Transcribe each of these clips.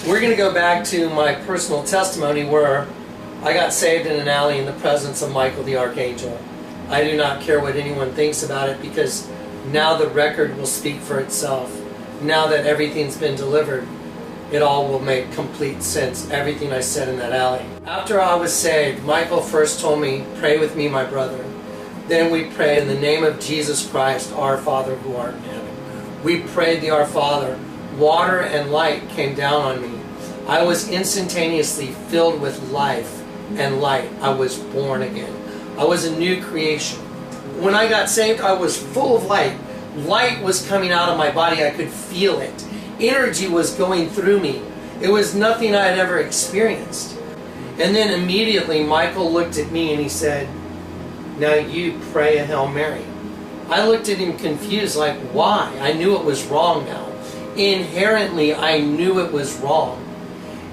We're going to go back to my personal testimony where I got saved in an alley in the presence of Michael the Archangel. I do not care what anyone thinks about it, because now the record will speak for itself. Now that everything's been delivered, it all will make complete sense, everything I said in that alley. After I was saved, Michael first told me, "Pray with me, my brother." Then we prayed in the name of Jesus Christ, our Father who art in heaven. We prayed the Our Father. Water and light came down on me. I was instantaneously filled with life and light. I was born again. I was a new creation. When I got saved, I was full of light. Light was coming out of my body. I could feel it. Energy was going through me. It was nothing I had ever experienced. And then immediately Michael looked at me and he said, "Now you pray a Hail Mary." I looked at him confused, like, why? I knew it was wrong now. Inherently, I knew it was wrong.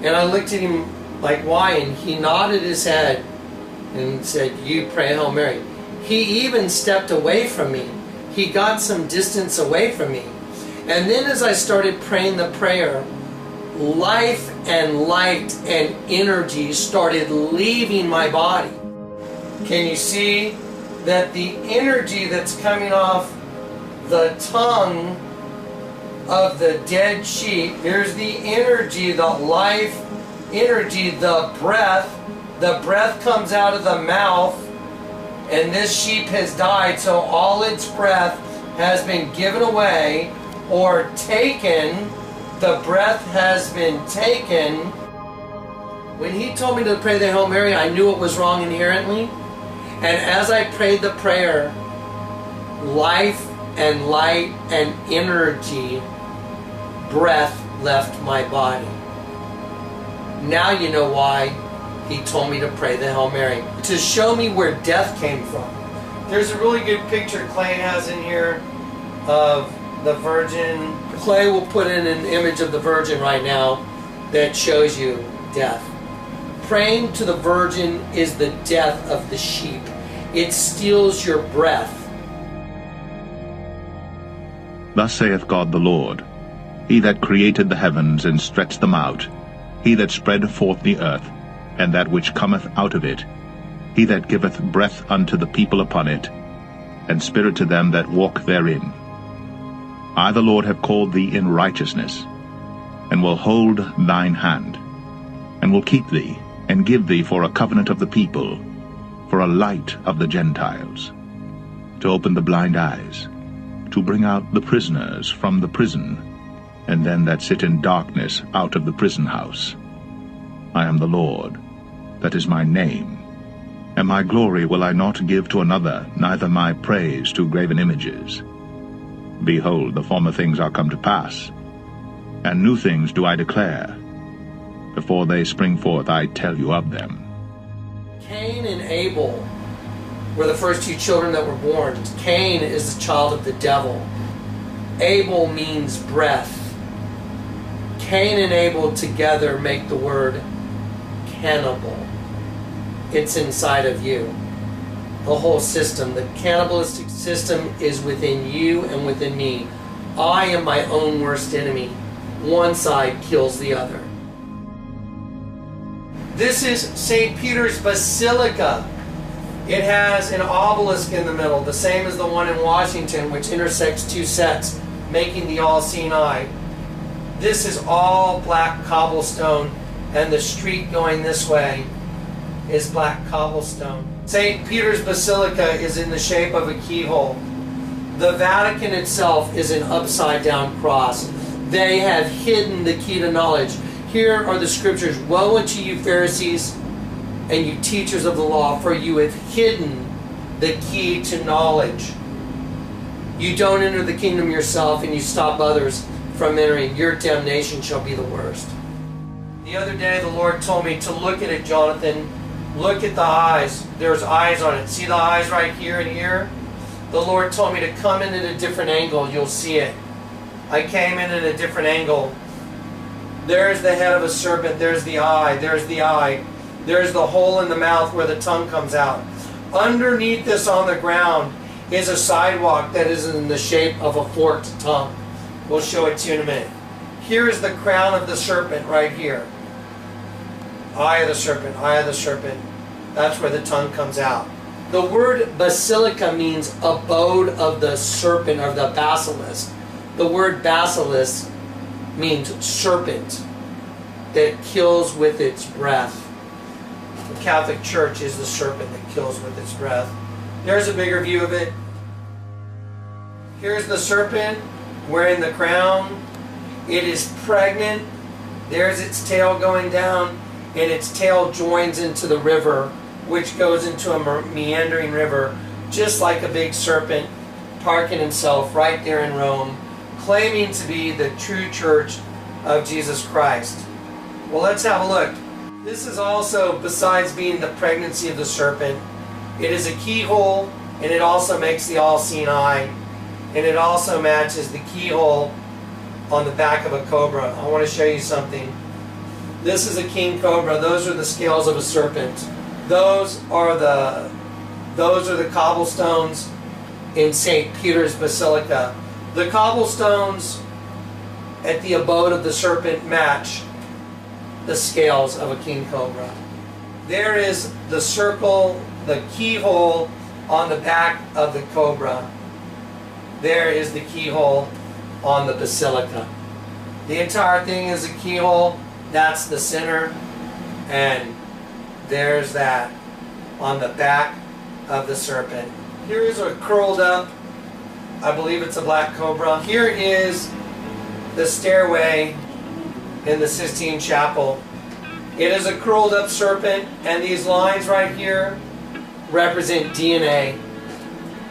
And I looked at him like, why? And he nodded his head and said, "You pray a Hail Mary." He even stepped away from me. He got some distance away from me. And then as I started praying the prayer, life and light and energy started leaving my body. Can you see that the energy that's coming off the tongue of the dead sheep, here's the energy, the life energy, the breath comes out of the mouth, and this sheep has died, so all its breath has been given away or taken. The breath has been taken. When he told me to pray the Hail Mary, I knew it was wrong inherently. And as I prayed the prayer, life and light and energy, breath left my body. Now you know why he told me to pray the Hail Mary. To show me where death came from. There's a really good picture Clay has in here of the Virgin. Clay will put in an image of the Virgin right now that shows you death. Praying to the Virgin is the death of the sheep. It steals your breath. Thus saith God the Lord, He that created the heavens and stretched them out, He that spread forth the earth, and that which cometh out of it, He that giveth breath unto the people upon it, and spirit to them that walk therein. I the Lord have called thee in righteousness, and will hold thine hand, and will keep thee, and give thee for a covenant of the people, for a light of the Gentiles, to open the blind eyes, to bring out the prisoners from the prison, and them that sit in darkness out of the prison house. I am the Lord, that is my name, and my glory will I not give to another, neither my praise to graven images. Behold, the former things are come to pass, and new things do I declare. Before they spring forth, I tell you of them. Cain and Abel were the first two children that were born. Cain is the child of the devil. Abel means breath. Cain and Abel together make the word cannibal. It's inside of you. The whole system, the cannibalistic system is within you and within me. I am my own worst enemy. One side kills the other. This is St. Peter's Basilica. It has an obelisk in the middle, the same as the one in Washington, which intersects two sets, making the all-seeing eye. This is all black cobblestone, and the street going this way is black cobblestone. St. Peter's Basilica is in the shape of a keyhole. The Vatican itself is an upside-down cross. They have hidden the key to knowledge. Here are the scriptures. Woe unto you, Pharisees, and you teachers of the law, for you have hidden the key to knowledge. You don't enter the kingdom yourself, and you stop others from entering. Your damnation shall be the worst. The other day the Lord told me to look at it, Jonathan. Look at the eyes. There's eyes on it. See the eyes right here and here? The Lord told me to come in at a different angle. You'll see it. I came in at a different angle. There's the head of a serpent. There's the eye. There's the eye. There's the hole in the mouth where the tongue comes out. Underneath this on the ground is a sidewalk that is in the shape of a forked tongue. We'll show it to you in a minute. Here is the crown of the serpent right here. Eye of the serpent, eye of the serpent. That's where the tongue comes out. The word basilica means abode of the serpent, or the basilisk. The word basilisk means serpent that kills with its breath. The Catholic Church is the serpent that kills with its breath. There's a bigger view of it. Here's the serpent wearing the crown. It is pregnant. There's its tail going down, and its tail joins into the river, which goes into a meandering river, just like a big serpent parking himself right there in Rome, claiming to be the true church of Jesus Christ. Well, let's have a look. This is also, besides being the pregnancy of the serpent, it is a keyhole, and it also makes the all-seeing eye, and it also matches the keyhole on the back of a cobra. I want to show you something. This is a king cobra. Those are the scales of a serpent. Those are the cobblestones in St. Peter's Basilica. The cobblestones at the abode of the serpent match the scales of a king cobra. There is the circle, the keyhole on the back of the cobra. There is the keyhole on the basilica. The entire thing is a keyhole. That's the center, and there's that on the back of the serpent. Here is a curled up, I believe it's a black cobra. Here is the stairway in the Sistine Chapel. It is a curled up serpent, and these lines right here represent DNA.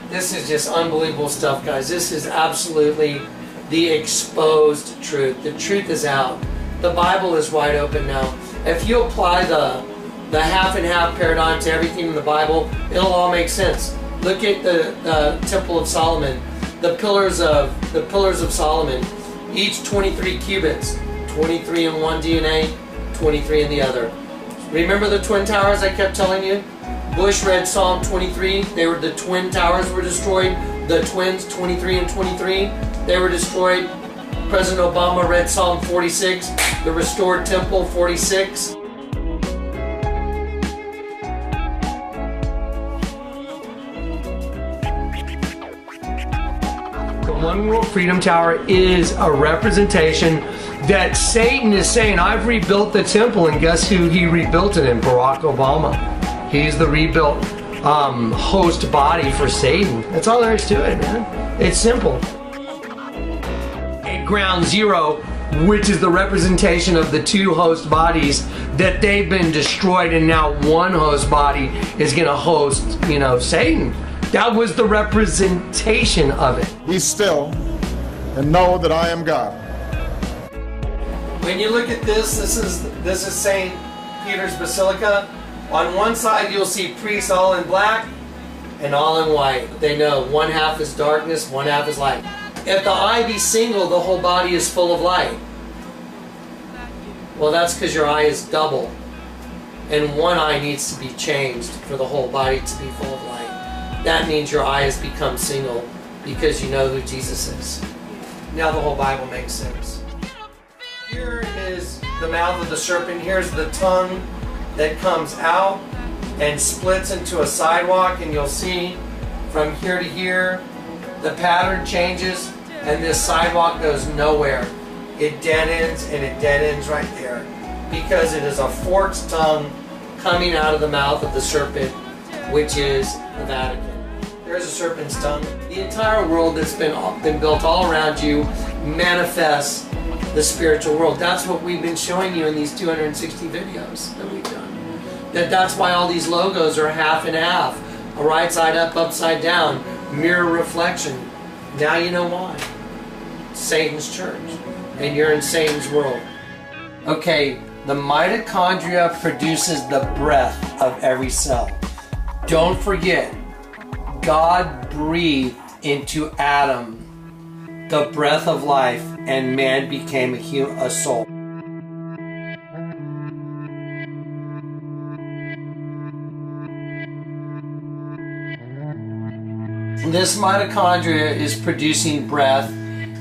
This is just unbelievable stuff, guys. This is absolutely the exposed truth. The truth is out. The Bible is wide open now. If you apply the half and half paradigm to everything in the Bible, it'll all make sense. Look at the Temple of Solomon, the pillars of Solomon, each 23 cubits, 23 in one DNA, 23 in the other. Remember the Twin Towers I kept telling you? Bush read Psalm 23. The Twin Towers were destroyed. The twins, 23 and 23, they were destroyed. President Obama read Psalm 46, the restored temple, 46. The One World Freedom Tower is a representation that Satan is saying, I've rebuilt the temple, and guess who he rebuilt it in? Barack Obama. He's the rebuilt host body for Satan. That's all there is to it, man. It's simple. At ground zero, which is the representation of the two host bodies, that they've been destroyed, and now one host body is going to host, Satan. That was the representation of it. Be still and know that I am God. When you look at this is St. Peter's Basilica. On one side you'll see priests all in black and all in white. They know one half is darkness, one half is light. If the eye be single, the whole body is full of light. Well, that's because your eye is double. And one eye needs to be changed for the whole body to be full of light. That means your eye has become single because you know who Jesus is. Now the whole Bible makes sense. Here is the mouth of the serpent. Here's the tongue that comes out and splits into a sidewalk, and you'll see from here to here the pattern changes, and this sidewalk goes nowhere. It dead ends, and it dead ends right there because it is a forked tongue coming out of the mouth of the serpent, which is the Vatican. There's a serpent's tongue. The entire world that's been built all around you manifests the spiritual world. That's what we've been showing you in these 260 videos that we've done. That's why all these logos are half and half, a right side up, upside down, mirror reflection. Now you know why. Satan's church, and you're in Satan's world. Okay, the mitochondria produces the breath of every cell. Don't forget, God breathed into Adam the breath of life, and man became a soul. This mitochondria is producing breath,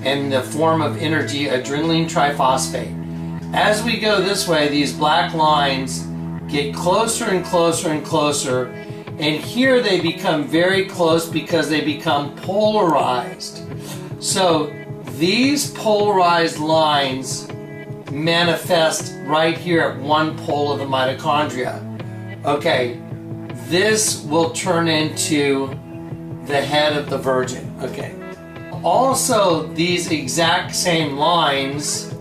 in the form of energy, adrenaline triphosphate. As we go this way, these black lines get closer and closer and closer, and here they become very close because they become polarized. So these polarized lines manifest right here at one pole of the mitochondria. Okay, this will turn into the head of the Virgin. Okay. Also, these exact same lines,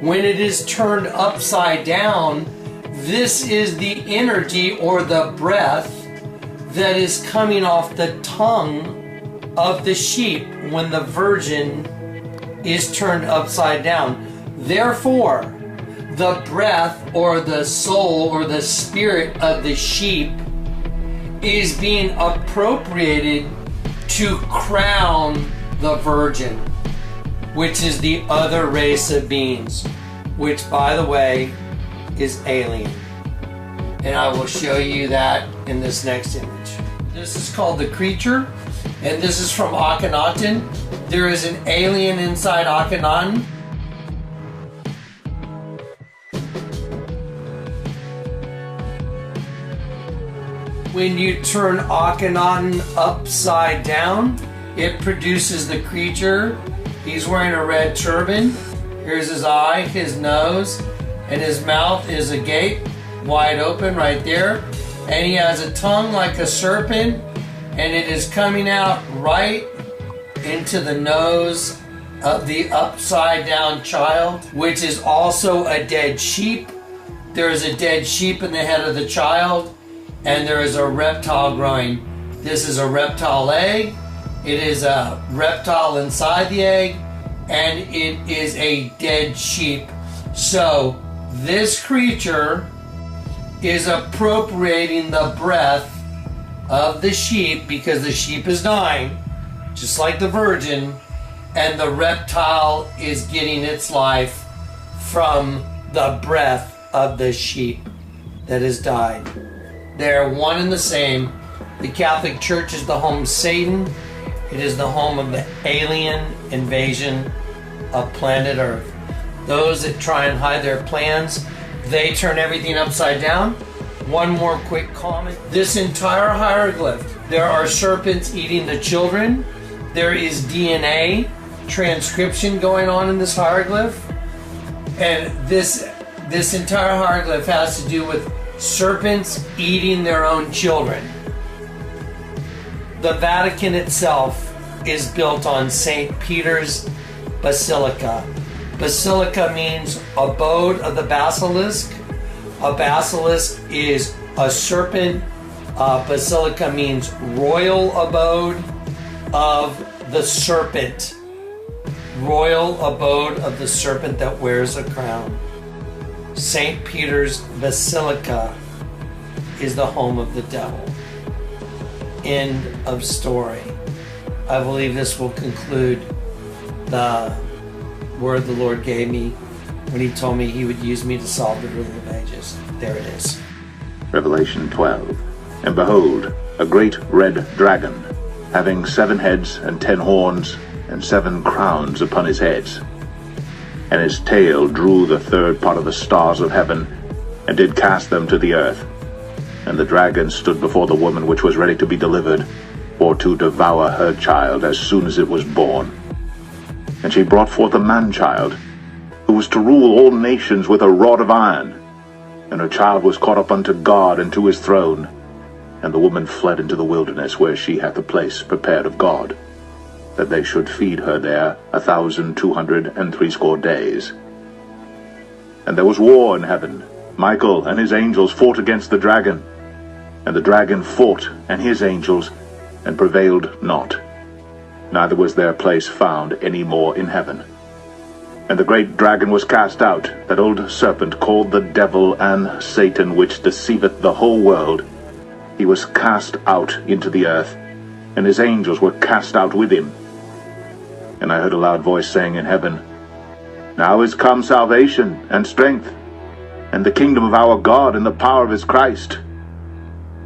when it is turned upside down, this is the energy or the breath that is coming off the tongue of the sheep when the Virgin is turned upside down. Therefore, the breath or the soul or the spirit of the sheep is being appropriated to crown the Virgin, which is the other race of beings, which, by the way, is alien. And I will show you that in this next image. This is called the creature, and this is from Akhenaten. There is an alien inside Akhenaten. When you turn Akhenaten upside down, it produces the creature. He's wearing a red turban. Here's his eye, his nose, and his mouth is agape, wide open right there. And he has a tongue like a serpent, and it is coming out right into the nose of the upside down child, which is also a dead sheep. There is a dead sheep in the head of the child, and there is a reptile growing. This is a reptile egg. It is a reptile inside the egg, and it is a dead sheep. So this creature is appropriating the breath of the sheep because the sheep is dying, just like the Virgin, and the reptile is getting its life from the breath of the sheep that has died. They're one and the same. The Catholic Church is the home of Satan. It is the home of the alien invasion of planet Earth. Those that try and hide their plans, they turn everything upside down. One more quick comment. This entire hieroglyph, there are serpents eating the children. There is DNA transcription going on in this hieroglyph. And this entire hieroglyph has to do with serpents eating their own children. The Vatican itself is built on St. Peter's Basilica. Basilica means abode of the basilisk. A basilisk is a serpent. Basilica means royal abode of the serpent. Royal abode of the serpent that wears a crown. St. Peter's Basilica is the home of the devil. End of story. I believe this will conclude the word the Lord gave me when He told me He would use me to solve the riddle of ages. There it is. Revelation 12. And behold, a great red dragon, having 7 heads and 10 horns, and 7 crowns upon his heads. And his tail drew the 3rd part of the stars of heaven, and did cast them to the earth. And the dragon stood before the woman which was ready to be delivered, for to devour her child as soon as it was born. And she brought forth a man-child, who was to rule all nations with a rod of iron. And her child was caught up unto God and to his throne. And the woman fled into the wilderness, where she hath a place prepared of God, that they should feed her there 1,260 days. And there was war in heaven. Michael and his angels fought against the dragon. And the dragon fought and his angels, and prevailed not. Neither was their place found any more in heaven. And the great dragon was cast out, that old serpent called the devil and Satan, which deceiveth the whole world. He was cast out into the earth, and his angels were cast out with him. And I heard a loud voice saying in heaven, Now is come salvation and strength, and the kingdom of our God and the power of his Christ.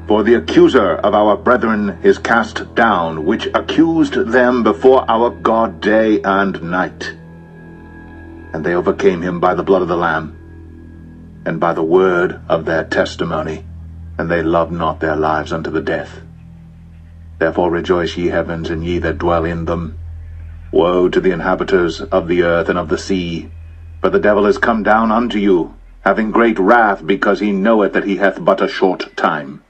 For the accuser of our brethren is cast down, which accused them before our God day and night. And they overcame him by the blood of the Lamb, and by the word of their testimony, and they loved not their lives unto the death. Therefore rejoice, ye heavens, and ye that dwell in them. Woe to the inhabitants of the earth and of the sea, for the devil is come down unto you, having great wrath, because he knoweth that he hath but a short time.